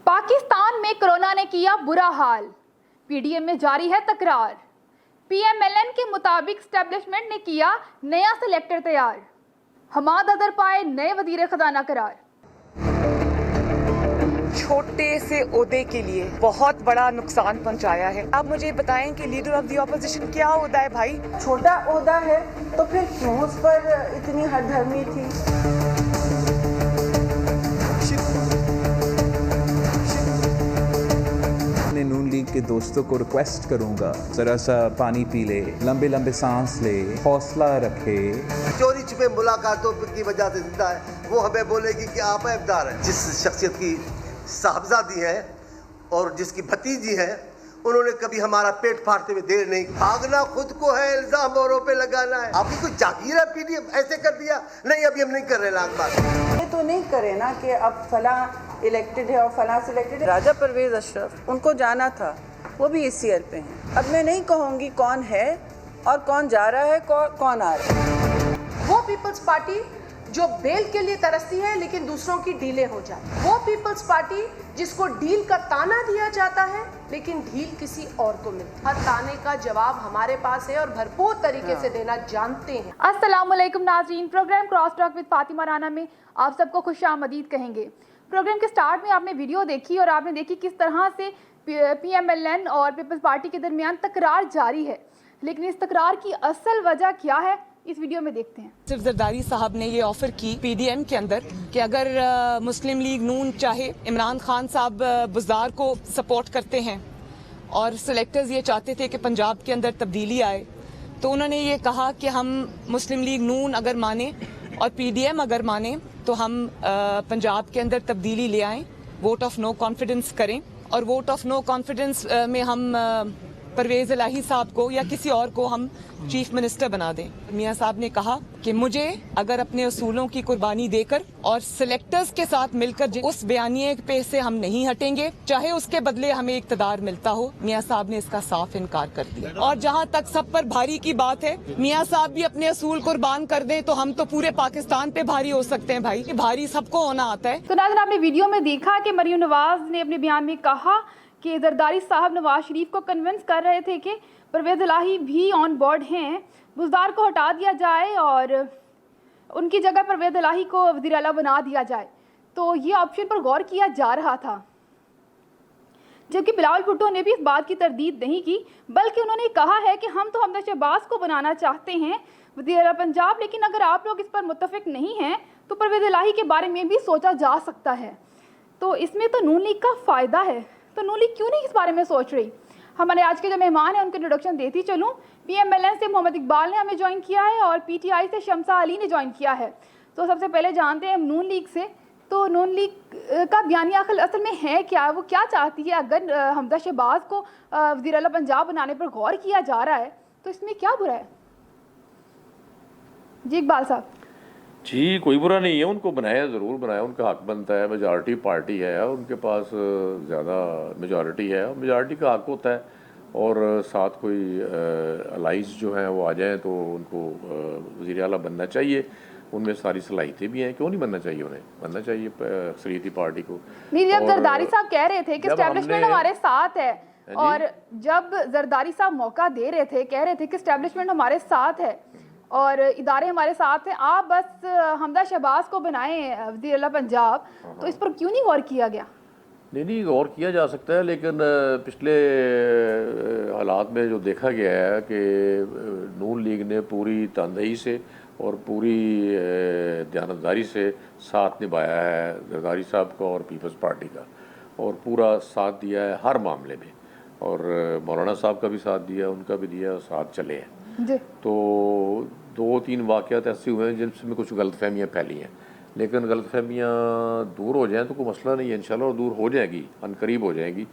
पाकिस्तान में कोरोना ने किया बुरा हाल, पीडीएम में जारी है तकरार। पीएमएलएन के मुताबिक स्टैब्लिशमेंट ने किया नया सेलेक्टर तैयार, हमाद अदर पाए नए वजीर खजाना करार। छोटे से ओहदे के लिए बहुत बड़ा नुकसान पहुंचाया है। आप मुझे बताएं कि लीडर ऑफ द ऑपोजिशन क्या ओहदा है भाई? छोटा ओहदा है तो फिर क्यों उस पर इतनी हरधर्मी थी? नून लीग के दोस्तों को रिक्वेस्ट करूंगा, जरा सा पानी पी ले, लंबे लंबे सांस ले, हौसला रखे। चोरी छुपे मुलाकातों की वजह से जिंदा है, वो हमें बोलेगी कि आप ऐबदार हैं। जिस शख्सियत की साहबजादी है और जिसकी भतीजी है, उन्होंने कभी हमारा पेट फाड़ते हुए देर नहीं। भागना खुद को है, इल्जाम औरों पे लगाना है। आपकी कोई जागीर है पीडीएम ऐसे कर दिया? नहीं, अभी हम नहीं कर रहे लाख बात। ये तो नहीं करे ना कि अब फला इलेक्टेड है और फला सिलेक्टेड है। राजा परवेज अशरफ, उनको जाना था, वो भी ईसीएल पे हैं। अब मैं नहीं कहूँगी कौन है और कौन जा रहा है, कौन आ रहा है। वो पीपल्स पार्टी जो बेल के लिए तरसती है लेकिन दूसरों की डीलें हो जाए, वो पीपल्स पार्टी जिसको डील का ताना दिया जाता है लेकिन ढील किसी और को मिलती है। हर ताने का जवाब हमारे पास है और भरपूर तरीके से देना जानते हैं। अस्सलाम वालेकुम नाज़रीन, program cross talk with Fatima Rana में आप सबको खुशामदीद कहेंगे। प्रोग्राम के स्टार्ट में आपने वीडियो देखी और आपने देखी किस तरह से पीएमएलएन और पीपल्स पार्टी के दरमियान तकरार जारी है, लेकिन इस तकरार की असल वजह क्या है इस वीडियो में देखते हैं। सिर्फ जरदारी साहब ने ये ऑफर की पीडीएम के अंदर कि अगर मुस्लिम लीग नून चाहे इमरान खान साहब बुज़दार को सपोर्ट करते हैं और सिलेक्टर्स ये चाहते थे कि पंजाब के अंदर तब्दीली आए, तो उन्होंने ये कहा कि हम मुस्लिम लीग नून अगर माने और पीडीएम अगर माने तो हम पंजाब के अंदर तब्दीली ले आएं, वोट ऑफ नो कॉन्फिडेंस करें और वोट ऑफ नो कॉन्फिडेंस में हम परवेज इलाही साहब को या किसी और को हम चीफ मिनिस्टर बना दें। मियां साहब ने कहा कि मुझे अगर अपने असूलों की कुर्बानी देकर और सिलेक्टर्स के साथ मिलकर उस बयानिए पे से हम नहीं हटेंगे, चाहे उसके बदले हमें इक़्तिदार मिलता हो। मियां साहब ने इसका साफ इनकार कर दिया। और जहां तक सब पर भारी की बात है, मियां साहब भी अपने असूल कुर्बान कर दें तो हम तो पूरे पाकिस्तान पे भारी हो सकते हैं। भाई भारी सबको होना आता है। तो नाज़रीन, आपने वीडियो में देखा कि मरियम नवाज ने अपने बयान में कहा कि जरदारी साहब नवाज शरीफ को कन्विंस कर रहे थे कि परवेज इलाही भी ऑन बोर्ड हैं, बुज़दार को हटा दिया जाए और उनकी जगह परवेज इलाही को वज़ीर आला बना दिया जाए। तो ये ऑप्शन पर गौर किया जा रहा था, जबकि बिलावल भुट्टो ने भी इस बात की तरदीद नहीं की, बल्कि उन्होंने कहा है कि हम तो हमदा शहबाज को बनाना चाहते हैं वज़ीर आला पंजाब, लेकिन अगर आप लोग इस पर मुत्तफिक नहीं हैं तो परवेज इलाही के बारे में भी सोचा जा सकता है। तो इसमें तो नून लीग का फ़ायदा है, तो नून लीग क्यों नहीं इस बारे में सोच रही? हमारे आज के जो मेहमान हैं उनके इंट्रोडक्शन देती चलूँ। पीएमएलएन से मोहम्मद इकबाल ने हमें ज्वाइन किया है और पीटीआई से शमसा अली ने ज्वाइन किया है। तो सबसे पहले जानते हैं नून लीग से, तो नून लीग का बयानिया असल में है क्या, वो क्या चाहती है? अगर हमदा शहबाज को वज़ीर आला पंजाब बनाने पर गौर किया जा रहा है तो इसमें क्या बुरा है? जी इकबाल साहब। जी, कोई बुरा नहीं है, उनको बनाया ज़रूर बनाया, उनका हक बनता है। मेजॉरिटी पार्टी है, उनके पास ज़्यादा मेजॉरिटी है, मेजॉरिटी का हक होता है। और साथ कोई अलाइज जो हैं वो आ जाएं तो उनको वज़ीर आला बनना चाहिए। उनमें सारी सलाहियतें भी हैं, क्यों नहीं बनना चाहिए? उन्हें बनना चाहिए अक्सरियती पार्टी को। नहीं, जब जरदारी साहब कह रहे थे कि एस्टेब्लिशमेंट हमारे साथ है, और जब जरदारी साहब मौका दे रहे थे, कह रहे थे कि एस्टेब्लिशमेंट हमारे साथ है और इदारे हमारे साथ हैं, आप बस हमदा शहबाज को बनाएं वज़ीर आला पंजाब, तो इस पर क्यों नहीं गौर किया गया? नहीं, गौर किया जा सकता है, लेकिन पिछले हालात में जो देखा गया है कि नून लीग ने पूरी तनदेही से और पूरी दयानतदारी से साथ निभाया है जरदारी साहब का और पीपल्स पार्टी का, और पूरा साथ दिया है हर मामले में। और मौलाना साहब का भी साथ दिया, उनका भी दिया, और साथ चले हैं। तो 2-3 वाक़यात ऐसे हुए हैं जिनमें कुछ गलतफहमियाँ फैली हैं, लेकिन गलतफहमियाँ दूर हो जाएं तो कोई मसला नहीं है इंशाल्लाह, और दूर हो जाएगी, अनकरीब हो जाएगी।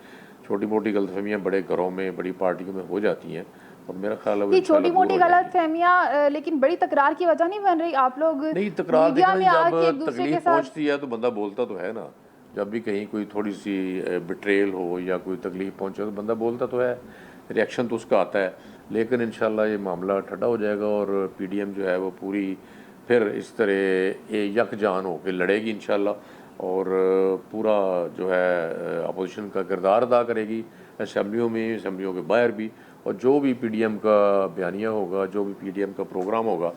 छोटी मोटी गलतफहमियाँ बड़े घरों में, बड़ी पार्टियों में हो जाती हैं, और मेरा ख्याल है छोटी मोटी गलतफहमियाँ लेकिन बड़ी तकरार की वजह नहीं बन रही। आप लोग नहीं, तकरार जब तकलीफ पहुँचती है तो बंदा बोलता तो है ना। जब भी कहीं कोई थोड़ी सी बिट्रेल हो या कोई तकलीफ पहुँचे तो बंदा बोलता तो है, रिएक्शन तो उसका आता है। लेकिन इंशाल्लाह ये मामला ठंडा हो जाएगा और पीडीएम जो है वो पूरी फिर इस तरह यकजान होकर लड़ेगी इंशाल्लाह। اور پورا جو ہے اپوزیشن کا کردار ادا کرے گی اسمبلیوں میں، اسمبلیوں کے باہر بھی، اور جو بھی پی ڈی ایم کا بیانیہ ہوگا، جو بھی پی ڈی ایم کا پروگرام ہوگا،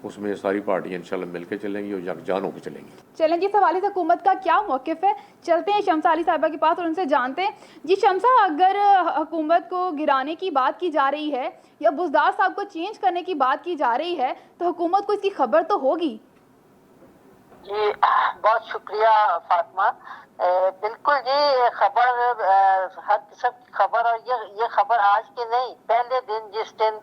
اس میں ساری پارٹیاں انشاءاللہ مل کے چلیں گی اور یکجان ہو کے چلیں گی۔ چلیں جی، اس حوالے سے حکومت کا کیا موقف ہے؟ چلتے ہیں شمسہ علی صاحبہ کے پاس اور ان سے جانتے ہیں۔ جی شمسہ، اگر حکومت کو گرانے کی بات کی جا رہی ہے یا بزدار صاحب کو چینج کرنے کی بات کی جا رہی ہے تو حکومت کو اس کی خبر تو ہوگی۔ جی بہت شکریہ فاطمہ۔ بالکل جی، خبر ہر قسم کی خبر، اور یہ خبر آج کی نہیں، پہلے دن جس دن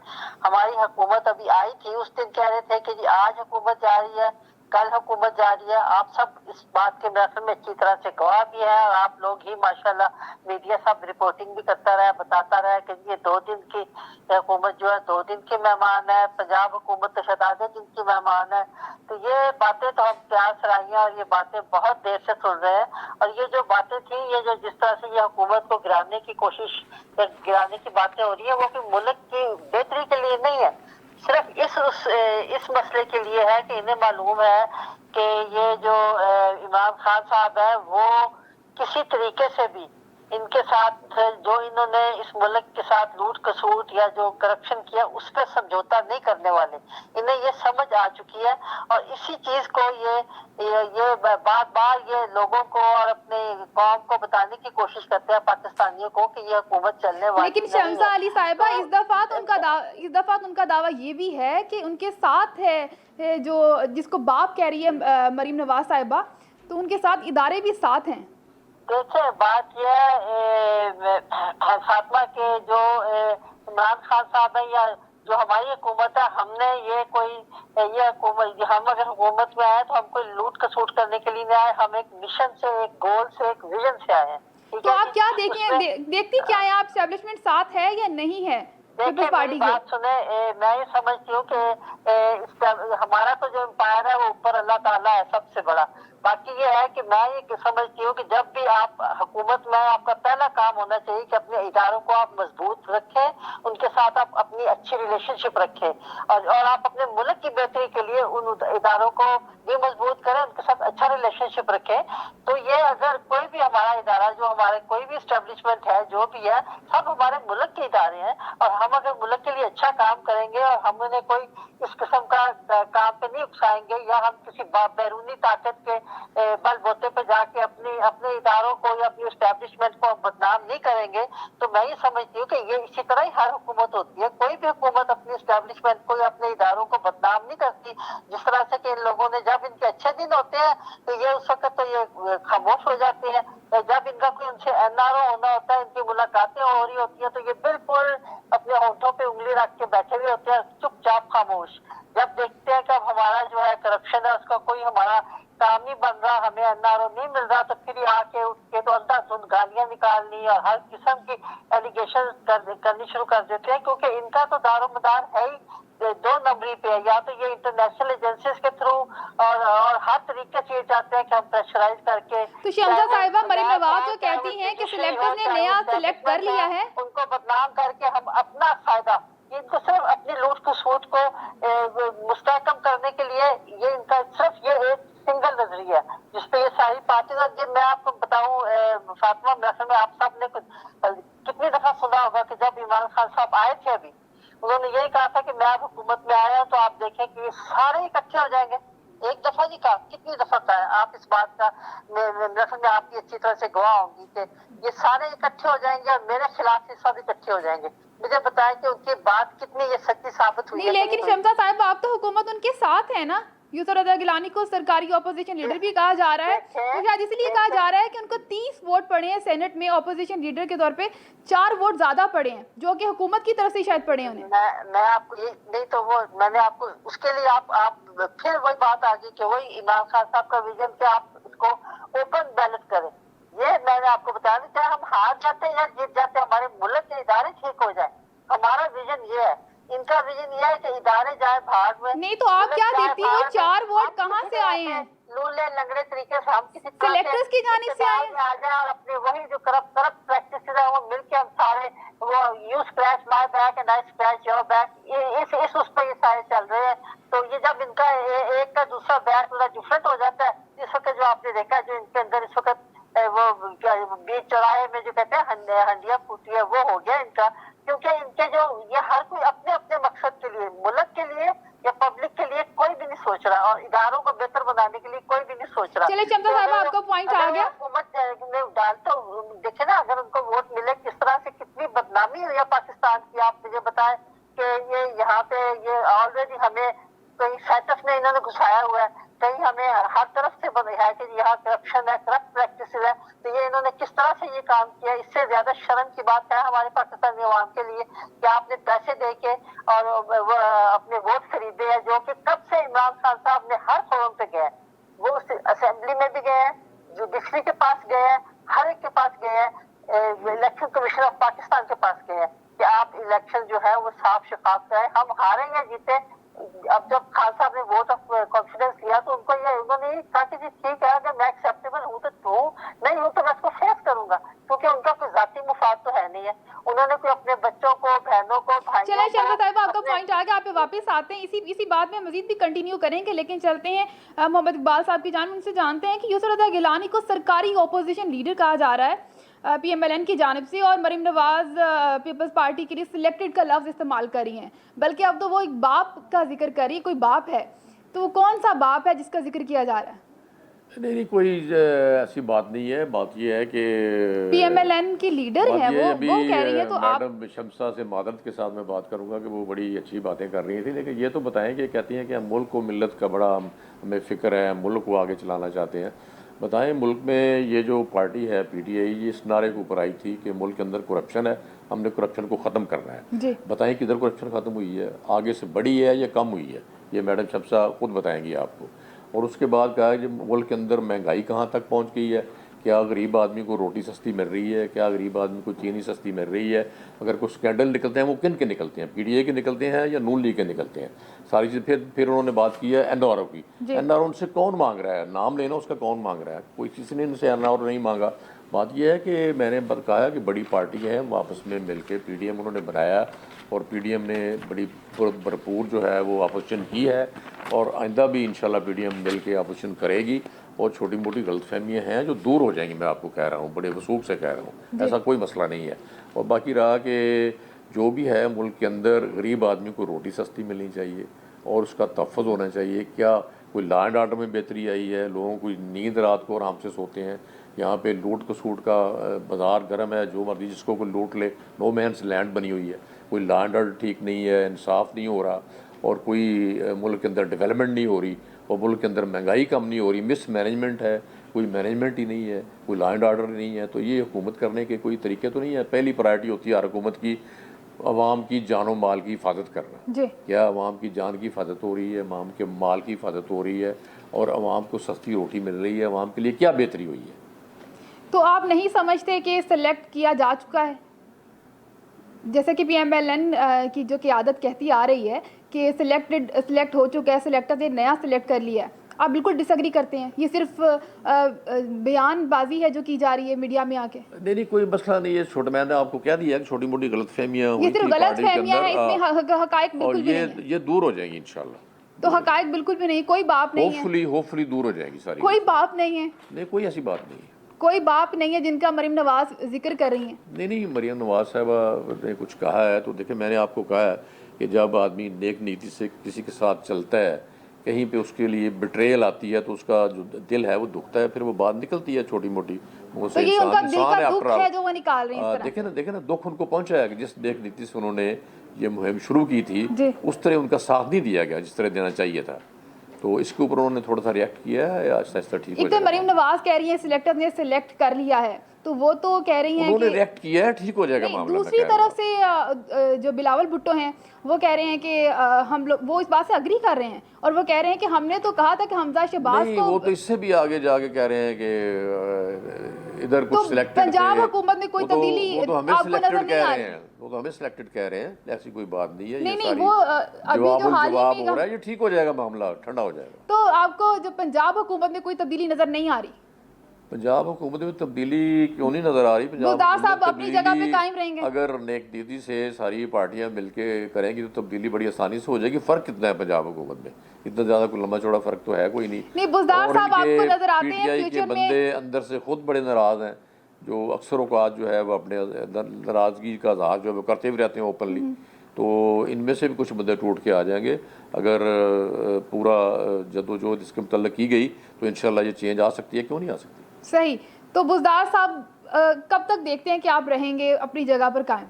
ہماری حکومت ابھی آئی تھی اس دن کہہ رہے تھے کہ جی آج حکومت جا رہی ہے، کل حکومت جا رہی ہے۔ آپ سب اس بات کے میرے میں اچھی طرح سے گواہ بھی ہے، اور آپ لوگ ہی ماشاءاللہ میڈیا سب رپورٹنگ بھی کرتا رہا، بتاتا رہا کہ یہ 2 دن کی حکومت جو ہے 2 دن کی مہمان ہے، پنجاب حکومت تو شاید آدھے دن کی مہمان ہے۔ تو یہ باتیں تو ہم پیار سراہیاں، اور یہ باتیں بہت دیر سے سن رہے ہیں، اور یہ جو باتیں تھیں، یہ جو جس طرح سے یہ حکومت کو گرانے کی کوشش، گرانے کی باتیں ہو رہی ہیں، وہ کہ ملک کی بہتری کے لیے نہیں ہے، صرف اس مسئلے کے لیے ہے کہ انہیں معلوم ہے کہ یہ جو عمران خان صاحب ہے وہ کسی طریقے سے بھی ان کے ساتھ جو انہوں نے اس ملک کے ساتھ لوٹ کسوٹ یا جو کرپشن کیا اس پہ سمجھوتا نہیں کرنے والے، انہیں یہ سمجھ آ چکی ہے، اور اسی چیز کو یہ بار بار یہ لوگوں کو اور اپنے قوم کو بتانے کی کوشش کرتے ہیں پاکستانیوں کو کہ یہ حکومت چلنے والی لیکن نہیں ہے۔ شمسہ علی صاحبہ، اس دفعہ ان کا دعویٰ یہ بھی ہے کہ ان کے ساتھ ہے جو جس کو باپ کہہ رہی ہے مریم نواز صاحبہ، تو ان کے ساتھ ادارے بھی ساتھ ہیں۔ دیکھیں بات یہ ہے فاطمہ کہ جو عمران خان صاحب ہیں یا جو ہماری حکومت ہے، ہم نے یہ حکومت، ہم اگر حکومت میں آئے تو ہم کوئی لوٹ کسوٹ کرنے کے لیے نہیں آئے، ہم ایک مشن سے، ایک گول سے، ایک ویژن سے آئے ہیں۔ تو آپ کیا دیکھتی کیا ہے؟ آپ اسٹیبلشمنٹ ساتھ ہے یا نہیں ہے پیپلز پارٹی کے؟ بات سنیں، میں یہ سمجھتی ہوں کہ ہمارا تو جو امپائر ہے وہ اوپر اللہ تعالیٰ ہے سب سے بڑا۔ باقی یہ ہے کہ میں یہ سمجھتی ہوں کہ جب بھی آپ حکومت میں، آپ کا پہلا کام ہونا چاہیے کہ اپنے اداروں کو آپ مضبوط رکھیں، ان کے ساتھ آپ اپنی اچھی ریلیشن شپ رکھیں، اور آپ اپنے ملک کی بہتری کے لیے ان اداروں کو بھی مضبوط کریں، ان کے ساتھ اچھا ریلیشن شپ رکھیں۔ تو یہ اگر کوئی بھی ہمارا ادارہ، جو ہمارے کوئی بھی اسٹیبلشمنٹ ہے، جو بھی ہے، سب ہمارے ملک کے ادارے ہیں، اور ہم اگر ملک کے لیے اچھا کام کریں گے اور ہم انہیں کوئی اس قسم کا کام پہ نہیں اکسائیں گے، یا ہم کسی بیرونی طاقت کے بل بوتے پہ جا کے اپنے اداروں کو یا اپنی اسٹیبلشمنٹ کو بدنام نہیں کریں گے، تو میں یہ سمجھتی ہوں کہ یہ اسی طرح ہی ہر حکومت ہوتی ہے، کوئی بھی حکومت اپنی اسٹیبلشمنٹ کو یا اپنے اداروں کو بدنام نہیں کرتی، جس طرح سے کہ ان لوگوں نے جب ان کے اچھے دن ہوتے ہیں تو یہ اس وقت تو یہ خاموش ہو جاتے ہیں، جب ان کا کوئی ان سے این آر او ہونا ہوتا ہے، ان کی ملاقاتیں ہو رہی ہوتی ہیں، تو یہ بالکل اپنے ہونٹوں پہ انگلی رکھ کے بیٹھے ہوئے ہوتے ہیں، چپ چاپ خاموش۔ جب دیکھتے ہیں کہ اب ہمارا جو ہے کرپشن ہے اس کا کوئی ہمارا کام نہیں بن رہا، ہمیں این آر او نہیں مل رہا، تو پھر یہ آ کے اٹھ کے تو اندھا دھند گالیاں نکالنی اور ہر قسم کی ایلیگیشن کرنی شروع کر دیتے ہیں، کیونکہ ان کا تو دار و مدار ہے ہی 2 نمبری پہ ہے، یا تو یہ انٹرنیشنل ایجنسیز کے تھرو اور ہر طریقے سے یہ چاہتے ہیں کہ ہم پریشرائز کر کے۔ تو شمسہ صاحبہ، مریم نواز جو کہتی ہیں کہ سلیکٹرز نے نیا سلیکٹ کر لیا ہے، ان کو بدنام کر کے ہم اپنا فائدہ، ان کو صرف اپنی لوٹ کسوٹ کو مستحکم کرنے کے لیے، یہ ان کا صرف یہ ایک سنگل نظریہ ہے جس پہ یہ ساری پارٹیز۔ میں آپ کو بتاؤں فاطمہ، میں آپ سب نے کتنی دفعہ سنا ہوگا کہ جب عمران خان صاحب آئے تھے ابھی، انہوں نے یہی کہا تھا کہ میں اب حکومت میں آیا ہوں تو آپ دیکھیں کہ یہ سارے اکٹھے ہو جائیں گے۔ ایک دفعہ نہیں کہا، کتنی دفعہ کہا ہے، آپ اس بات کا میں آپ کی اچھی طرح سے گواہ ہوں گی کہ یہ سارے اکٹھے ہو جائیں گے اور میرے خلاف یہ سب اکٹھے ہو جائیں گے۔ مجھے بتائیں کہ ان کی بات کتنی یہ سچی ثابت ہوئی ہے۔ نہیں، لیکن شمسہ صاحب، آپ تو حکومت ان کے ساتھ ہے نا۔ یسر رضا گیلانی کو سرکاری اپوزیشن لیڈر بھی کہا جا رہا ہے، تو شاید اس لیے کہا جا رہا ہے کہ ان کو 30 ووٹ پڑے ہیں سینٹ میں اپوزیشن لیڈر کے طور پہ، 4 ووٹ زیادہ پڑے ہیں جو کہ حکومت کی طرف سے شاید پڑے ہیں انہیں۔ میں آپ کو نہیں تو وہ میں نے آپ کو اس کے لیے آپ پھر وہی بات آ گئی کہ وہی عمران خان صاحب کا ویژن کہ آپ اس کو اوپن بیلٹ کریں۔ یہ میں نے آپ کو بتایا نہیں، چاہے ہم ہار جاتے ہیں یا جیت جاتے ہیں، ہمارے ملک کے ادارے ٹھیک ہو جائیں، ہمارا ویژن یہ ہے۔ ان کا ویژن یہ ہے کہ ادارے جائیں بھاگ میں۔ نہیں تو آپ کیا دیکھتی ہیں، وہ 4 ووٹ کہاں سے آئے ہیں؟ لولے لنگڑے طریقے سے ہم کسی سلیکٹرز کی جانب سے آئے آ جائیں اور اپنے وہی جو کرپٹ پریکٹسز ہیں وہ مل کے ہم سارے وہ you scratch my back and I scratch your back, اس پہ یہ سارے چل رہے ہیں۔ تو یہ جب ان کا ایک کا دوسرا بیک ڈفرینٹ ہو جاتا ہے، اس وقت جو آپ نے دیکھا جو ان کے اندر चाहे में जो कहते हैं हंडिया फूटी है वो हो गया इनका, क्योंकि इनके जो ये हर कोई अपने अपने मकसद के लिए, मुल्क के लिए या पब्लिक के लिए कोई भी नहीं सोच रहा, और इदारों को बेहतर बनाने के लिए कोई भी नहीं सोच रहा। चलिए चंदा साहब, आपका पॉइंट आ गया। हुकूमत में डालता देखे ना, अगर उनको वोट मिले किस तरह से कितनी बदनामी हुई है पाकिस्तान की। आप मुझे बताएं कि ये यहाँ पे ये ऑलरेडी हमें कहीं सेटअप में इन्होंने घुसाया हुआ है, कहीं हमें हर तरफ से बन है कि यहाँ करप्शन है, करप्ट प्रैक्टिस है। तो ये इन्होंने किस तरह से ये काम किया, इससे ज्यादा शर्म की बात है हमारे पाकिस्तानी अवाम के लिए कि आपने पैसे दे के और अपने वोट खरीदे हैं, जो कि कब से इमरान खान साहब ने हर फोरम पे गए, वो असेंबली में भी गए हैं, जुडिशरी के पास गए हैं, हर एक के पास गए हैं, इलेक्शन कमीशन ऑफ पाकिस्तान के पास गए हैं कि आप इलेक्शन जो है वो साफ शफाफ कराएं, हम हारे या जीते। अब जब खान साहब ने वोट ऑफ कॉन्फिडेंस लिया तो उन्होंने कहा कि जी ठीक है, अगर मैं एक्सेप्टेबल हूँ तो नहीं हूँ तो मैं इसको फेस करूंगा, क्योंकि उनका कोई जाती मुफाद तो है नहीं है। उन्होंने कोई अपने बच्चों को, बहनों को, भाइयों चलिए शर्मा साहिब, आपका अपने- पॉइंट आ गया, आप पे वापस आते हैं। इसी बात में मजीद भी कंटिन्यू करेंगे, लेकिन चलते हैं मोहम्मद इकबाल साहब की जान, उनसे जानते हैं कि यूसुफ रज़ा गिलानी को सरकारी अपोजिशन लीडर कहा जा रहा है PMLN की जानिब से, और मरीम नवाज पीपल्स पार्टी के लिए सिलेक्टेड का लफ्ज़ इस्तेमाल कर रही हैं, बल्कि अब तो वो एक बाप का जिक्र कर रही है। कोई बाप है तो वो कौन सा बाप है जिसका जिक्र किया जा रहा है? नहीं कोई ऐसी बात नहीं है। बात ये है कि PMLN की लीडर है वो कह रही है, तो आप मैडम शमसा से मादरत के साथ मैं बात करूंगा कि वो बड़ी अच्छी बातें कर रही थी, लेकिन ये तो बताएं कि कहती हैं कि हम मुल्क को, मिल्लत का बड़ा हमें फ़िक्र है, मुल्क को आगे चलाना चाहते हैं। बताएं मुल्क में ये जो पार्टी है PTI, ये इस नारे के ऊपर आई थी कि मुल्क के अंदर करप्शन है, हमने करप्शन को ख़त्म करना है। जी बताएं किधर करप्शन ख़त्म हुई है, आगे से बढ़ी है या कम हुई है, ये मैडम शमसा खुद बताएंगी आपको। और उसके बाद कहा है कि मुल्क के अंदर महंगाई कहाँ तक पहुँच गई है, क्या गरीब आदमी को रोटी सस्ती मिल रही है, क्या गरीब आदमी को चीनी सस्ती मिल रही है। अगर कुछ स्कैंडल निकलते हैं वो किन के निकलते हैं, PTI के निकलते हैं या नून लीग के निकलते हैं, सारी चीज़। फिर उन्होंने बात की है NRO की। NRO उनसे कौन मांग रहा है, नाम लेना उसका कौन मांग रहा है, कोई किसी ने इनसे NRO नहीं मांगा। बात यह है कि मैंने कहा कि बड़ी पार्टी है, आपस में मिल के PDM उन्होंने बनाया, और PDM ने बड़ी भरपूर जो है वो अपोजिशन की है, और आइंदा भी इंशाल्लाह PDM मिल के अपोजिशन करेगी, और छोटी मोटी गलतफहमियाँ हैं जो दूर हो जाएंगी, मैं आपको कह रहा हूँ, बड़े वसूख से कह रहा हूँ, ऐसा कोई मसला नहीं है। और बाकी रहा कि जो भी है मुल्क के अंदर गरीब आदमी को रोटी सस्ती मिलनी चाहिए और उसका तहफ़्फ़ुज़ होना चाहिए। क्या कोई लॉ एंड ऑर्डर में बेहतरी आई है, लोगों को नींद रात को आराम से सोते हैं, यहाँ पे लूट कसूट का बाज़ार गर्म है, जो मर्जी जिसको कोई लूट ले, नो मैंस लैंड बनी हुई है, कोई लॉ एंड ऑर्डर ठीक नहीं है, इंसाफ नहीं हो रहा, और कोई मुल्क के अंदर डेवलपमेंट नहीं हो रही, और मुल्क के अंदर महंगाई कम नहीं हो रही, मिस मैनेजमेंट है, कोई मैनेजमेंट ही नहीं है, कोई लॉ एंड ऑर्डर नहीं है, तो ये हुकूमत करने के कोई तरीके तो नहीं है। पहली प्रायोरिटी होती है हर हुकूमत की अवाम की जान और माल की हिफाजत करना। जी क्या अवाम की जान की हिफाजत हो रही है, अवाम के माल की हिफाजत हो रही है, और अवाम को सस्ती रोटी मिल रही है, अवाम के लिए क्या बेहतरी हुई है? तो आप नहीं समझते कि सेलेक्ट किया जा चुका है, जैसे कि PMLN की जो क़यादत कहती आ रही है कि सिलेक्ट हो चुका है, सिलेक्टर ने नया सिलेक्ट कर लिया है, आप बिल्कुल डिसएग्री करते हैं? ये सिर्फ बयानबाजी है जो की जा रही है मीडिया में आके? नहीं कोई मसला नहीं है, छोटा मैंने आपको कह दिया कि छोटी मोटी गलतफहमियां ये सिर्फ गलतफहमियां हैं, इसमें हकायक बिल्कुल भी नहीं है। ये दूर हो जाएंगी इंशाल्लाह। तो हकायक बिल्कुल भी नहीं, कोई बाप नहीं है, होपफुली दूर हो जाएगी सारी। कोई बाप नहीं है, नहीं कोई ऐसी बात नहीं है, कोई बाप नहीं है जिनका मरीम नवाज जिक्र कर रही हैं। नहीं मरीम नवाज साहब ने कुछ कहा है तो देखिए, मैंने आपको कहा है कि जब आदमी नेक नीति से किसी के साथ चलता है, कहीं पे उसके लिए बिट्रेयल आती है तो उसका जो दिल है वो दुखता है, फिर वो बात निकलती है छोटी मोटी। तो ये उनका दिल का दुख है जो वो निकाल रही हैं। देखे ना दुख उनको पहुंचा है कि जिस नेक नीति से उन्होंने ये मुहिम शुरू की थी उस तरह उनका साथ नहीं दिया गया जिस तरह देना चाहिए था, तो इसके ऊपर उन्होंने थोड़ा सा रिएक्ट किया है। आहिस्ता आहिस्ता ठीक हो जाएगा। मरीम नवाज कह रही है सिलेक्टर ने सिलेक्ट कर लिया है, तो वो तो कह रही हैं उन्होंने रिएक्ट किया है, ठीक हो जाएगा मामला। दूसरी तरफ से जो बिलावल भुट्टो हैं वो कह रहे हैं कि हम लोग वो इस बात से अग्री कर रहे हैं, और वो कह रहे हैं कि हमने तो कहा था कि हमजा शहबाज को, वो तो इससे भी आगे जाके कह रहे हैं कि इधर कुछ सिलेक्टेड पंजाब हुकूमत में कोई तब्दीली आपको नजर नहीं आ रही है, वो तो हमें सिलेक्टेड कह रहे हैं, ऐसी कोई बात नहीं है। नहीं वो अभी जो हाल ही में हो रहा है ये ठीक हो जाएगा, मामला ठंडा हो जाएगा। तो आपको जो पंजाब हुकूमत में कोई तब्दीली नजर नहीं आ रही? पंजाब हुकूमत में तब्दीली क्यों नहीं नजर आ रही? पंजाब साहब अपनी जगह पे कायम रहेंगे। अगर नेक नीति से सारी पार्टियां मिलके करेंगी तो तब्दीली बड़ी आसानी से हो जाएगी। फर्क कितना है पंजाब हुकूमत में? इतना ज्यादा कोई लंबा चौड़ा फर्क तो है कोई नहीं। बुज़दार साहब आपको नजर आते हैं फ्यूचर में? बंदे अंदर से खुद बड़े नाराज हैं, جو اکثر اوقات جو ہے وہ اپنے ناراضگی کا اظہار جو ہے وہ کرتے بھی رہتے ہیں اوپنلی، تو ان میں سے بھی کچھ بندے ٹوٹ کے آ جائیں گے۔ اگر پورا جدوجہد اس کے متعلق کی گئی تو انشاءاللہ یہ چینج آ سکتی ہے، کیوں نہیں آ سکتی۔ صحیح۔ تو بزدار صاحب کب تک دیکھتے ہیں کہ آپ رہیں گے اپنی جگہ پر قائم؟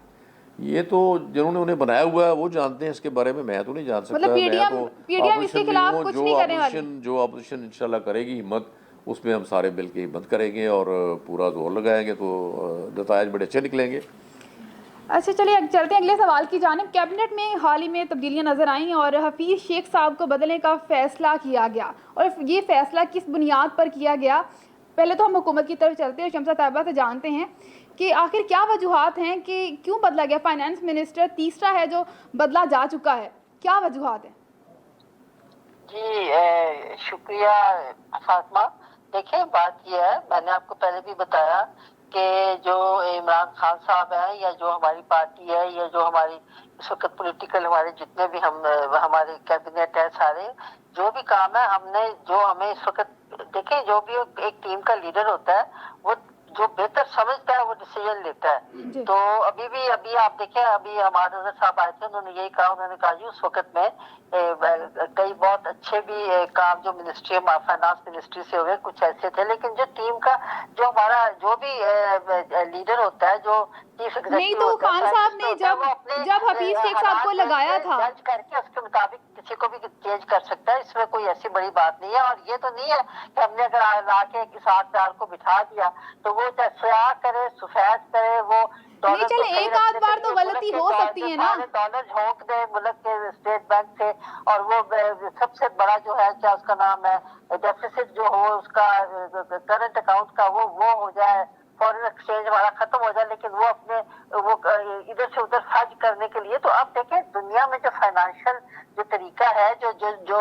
یہ تو جنہوں نے انہیں بنایا ہوا ہے وہ جانتے ہیں، اس کے بارے میں تو نہیں جان سکتا۔ مطلب پی ڈی ایم اس کے خلاف کچھ نہیں کرنے والی؟ جو اپوزیشن انشاءاللہ کرے گی ہمت، اس میں ہم سارے مل کے ہمت کریں گے اور پورا زور لگائیں گے تو نتائج بڑے اچھے نکلیں گے۔ اچھا چلیے چلتے ہیں اگلے سوال کی جانب۔ کیبنٹ میں حال ہی میں تبدیلیاں نظر آئیں اور حفیظ شیخ صاحب کو بدلنے کا فیصلہ کیا گیا، اور یہ فیصلہ کس بنیاد پر کیا گیا؟ پہلے تو ہم حکومت کی طرف چلتے ہیں، شمسہ طیبہ سے جانتے ہیں کہ آخر کیا وجوہات ہیں کہ کیوں بدلا گیا؟ فائنانس منسٹر تیسرا ہے جو بدلا جا چکا ہے، کیا وجوہات ہیں؟ جی شکریہ فاطمہ۔ دیکھیں بات یہ ہے، میں نے آپ کو پہلے بھی بتایا کہ جو عمران خان صاحب ہیں یا جو ہماری پارٹی ہے یا جو ہماری اس وقت پولیٹیکل ہمارے جتنے بھی ہمارے کیبنٹ ہے، سارے جو بھی کام ہے ہمیں اس وقت دیکھیں، جو بھی ایک ٹیم کا لیڈر ہوتا ہے وہ جو بہتر سمجھتا ہے وہ ڈیسیژن لیتا ہے۔ تو ابھی آپ دیکھیں، ابھی ہمارے نظر صاحب آئے تھے، انہوں نے یہی کہا، انہوں نے کہا جی اس وقت میں کئی بہت اچھے بھی کام جو منسٹری فائنانس منسٹری سے ہوئے کچھ ایسے تھے، لیکن جو ٹیم کا جو ہمارا جو بھی لیڈر ہوتا ہے، جو چیف نہیں تو خان صاحب نے جب حفیظ شیخ صاحب کو لگایا تھا جج کر کے اس کے مطابق کسی کو بھی چینج کر سکتا ہے، اس میں کوئی ایسی بڑی بات نہیں ہے۔ اور یہ تو نہیں ہے کہ ہم نے اگر لا کے کسی آدھار کو بٹھا دیا تو وہ چاہے سیاہ کرے سفید کرے، وہ نہیں چلے ایک آدھ بار تو غلطی ہو سکتی ہے نا، ڈالر جھونک دے ملک کے اسٹیٹ بینک سے، اور وہ سب سے بڑا جو ہے کیا اس کا نام ہے ڈیفیسٹ جو ہو اس کا کرنٹ اکاؤنٹ کا وہ ہو جائے، فورن ایکسچینج ہمارا ختم ہو جائے، لیکن وہ اپنے وہ ادھر سے ادھر خرچ کرنے کے لیے۔ تو آپ دیکھیں دنیا میں جو فائنانشل جو طریقہ ہے، جو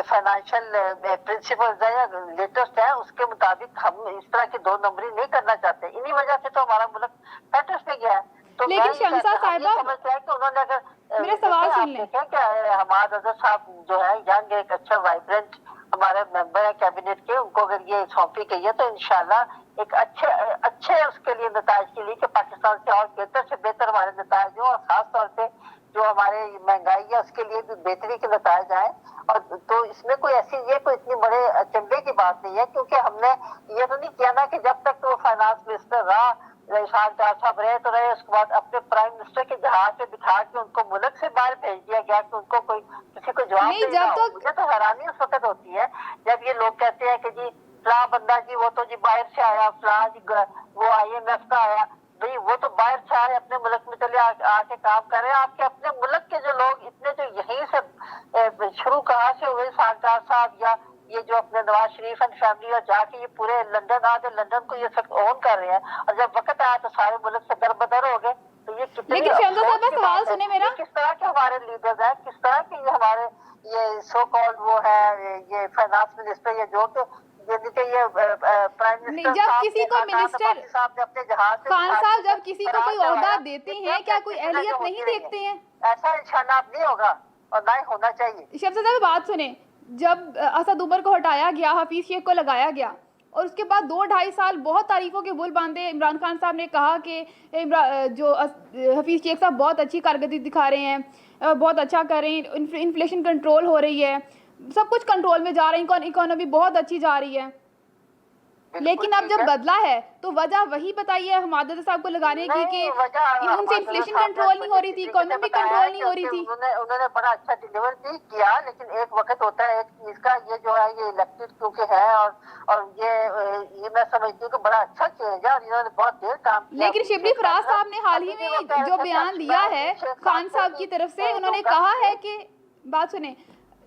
فائنانشل پرنسپلز ہیں یا لیٹسٹ ہیں، اس کے مطابق ہم اس طرح کی 2 نمبری نہیں کرنا چاہتے۔ انہی وجہ سے تو ہمارا ملک پیٹرس میں گیا ہے۔ تو لیکن شمسہ صاحبہ سمجھتے ہیں کہ انہوں نے اگر میرا سوال سن لیں کہ حماد اظہر صاحب جو ہے ینگ ایک اچھا وائبرنٹ ہمارے ممبر ہیں کیبنٹ کے، ان کو اگر یہ سونپی گئی ہے تو انشاءاللہ ایک اچھے اس کے لیے نتائج کے لیے کہ پاکستان سے اور بہتر سے بہتر ہمارے نتائج ہوں، اور خاص طور پہ جو ہمارے مہنگائی ہے اس کے لیے بھی بہتری کے نتائج آئیں۔ اور تو اس میں کوئی اتنی بڑے اچنبے کی بات نہیں ہے، کیونکہ ہم نے یہ تو نہیں کیا نا کہ جب تک وہ فائنانس منسٹر رہا شاہد ڈار صاحب رہے تو رہے، اس کے بعد اپنے پرائم منسٹر کے جہاز پہ بٹھا کے ان کو ملک سے باہر بھیج دیا گیا کہ ان کو کسی کو جواب دینا ہو۔ مجھے تو حیرانی اس وقت ہوتی ہے جب یہ لوگ کہتے ہیں کہ جی فلاں بندہ جی وہ تو جی باہر سے آیا، فلاں جی وہ IMF کا آیا۔ بھئی وہ تو باہر سے آئے، اپنے ملک میں چلے آ کے کام کر رہے ہیں۔ آپ کے اپنے ملک کے جو لوگ اتنے جو یہیں سے شروع کہاں سے ہوئے سانٹار صاحب یا یہ جو اپنے نواز شریف اینڈ فیملی اور جا کے یہ پورے لندن کو یہ سب اون کر رہے ہیں، اور جب وقت آیا تو سارے ملک سے دربدر ہو گئے۔ تو یہ کتنی لیکن شمسہ صاحبہ سوال سنیں میرا، کس طرح کے ہمارے لیڈرز ہیں، کس طرح کے یہ ہمارے یہ سو کالڈ وہ ہے یہ فائنانس منسٹر، یہ جو کہ جب کسی کو منسٹر خان صاحب جب کسی کو کوئی عہدہ دیتے ہیں کیا کوئی اہلیت نہیں دیکھتے ہیں؟ ایسا انشاءاللہ نہیں ہوگا اور نہ ہی ہونا چاہیے۔ شمسہ صاحب بات سنیں، جب اسد عمر کو ہٹایا گیا، حفیظ شیخ کو لگایا گیا، اور اس کے بعد 2-2.5 سال بہت تعریفوں کے بول باندھے، عمران خان صاحب نے کہا کہ جو حفیظ شیخ صاحب بہت اچھی کارکردگی دکھا رہے ہیں، بہت اچھا کر رہے ہیں، انفلیشن کنٹرول ہو رہی ہے، سب کچھ کنٹرول میں جا رہی ہے، اکانومی بہت اچھی جا رہی ہے۔ لیکن اب جب بدلا ہے تو وجہ وہی بتائیے حماد اظہر صاحب کو لگانے کی کہ ان سے انفلیشن کنٹرول نہیں ہو رہی تھی، اکانومی کنٹرول نہیں ہو رہی تھی۔ انہوں نے بڑا اچھا ڈیلیور بھی کیا، لیکن ایک وقت ہوتا ہے ایک چیز کا، یہ جو ہے یہ الیکٹڈ کیونکہ ہے اور یہ میں سمجھتی ہوں کہ بڑا اچھا چینج ہے اور انہوں نے بہت دیر کام کیا۔ لیکن شبلی فراز صاحب نے حال ہی میں جو بیان دیا ہے خان صاحب کی طرف سے، انہوں نے کہا ہے کہ بات سنیں،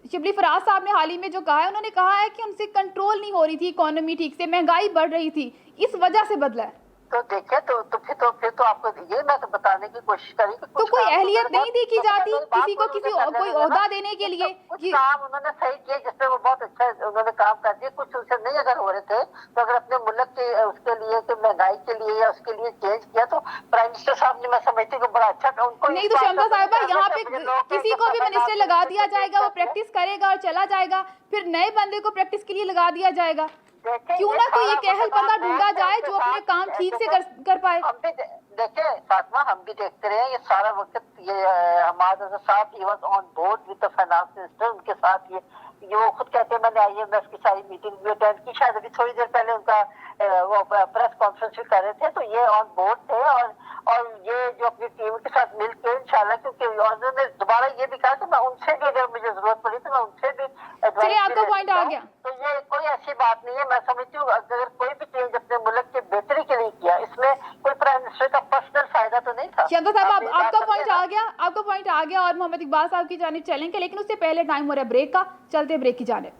شبلی فراز صاحب نے حال ہی میں جو کہا ہے، انہوں نے کہا ہے کہ ان سے کنٹرول نہیں ہو رہی تھی اکانومی ٹھیک سے، مہنگائی بڑھ رہی تھی، اس وجہ سے بدلا ہے۔ تو دیکھیں تو پھر تو آپ کو یہ میں تو بتانے کی کوشش کری کہ تو کوئی اہلیت نہیں دیکھی جاتی کسی کو کوئی عہدہ دینے کے لیے؟ کچھ کام انہوں نے صحیح کیے جس میں وہ بہت اچھا انہوں نے کام کر دیا، کچھ ان سے نہیں اگر ہو رہے تھے تو اگر اپنے ملک کے اس کے لیے کہ مہنگائی کے لیے یا اس کے لیے چینج کیا تو प्राइम मिनिस्टर साहब ने मैं समझती हूँ बड़ा अच्छा उनको नहीं तो शमता साहिबा यहाँ पे किसी को भी मिनिस्टर लगा दिया जाएगा, वो प्रैक्टिस करेगा और चला जाएगा, फिर नए बंदे को प्रैक्टिस के लिए लगा दिया जाएगा। क्यों ना कोई एक अहल बंदा ढूंढा जाए जो अपने काम ठीक से कर पाए। हम भी देखे फातिमा, हम भी देखते रहे ये सारा वक्त, ये हमारे साथ he was on board with the finance minister, उनके साथ ये वो खुद कहते हैं मैंने IMF की सारी मीटिंग भी अटेंड की, शायद अभी थोड़ी देर पहले उनका वो प्रेस कॉन्फ्रेंस भी कर रहे थे, तो ये ऑन बोर्ड थे और ये जो अपनी टीम के साथ मिलकर इंशाल्लाह, क्योंकि उन्होंने दोबारा ये भी कहा कि मैं उनसे भी अगर मुझे जरूरत पड़ी तो मैं उनसे भी चलिए आपका पॉइंट आ गया। तो ये कोई ऐसी बात नहीं है, मैं समझती हूँ अगर कोई भी चेंज अपने मुल्क की बेहतरी के लिए किया, इसमें कोई प्राइम मिनिस्टर का पर्सनल फायदा तो नहीं था। शमता साहब आपका पॉइंट आ गया, आपका पॉइंट आ गया और मोहम्मद इकबाल साहब की जानिब चलेंगे, लेकिन उससे पहले टाइम हो रहा है ब्रेक का, चलते ब्रेक की जानिब।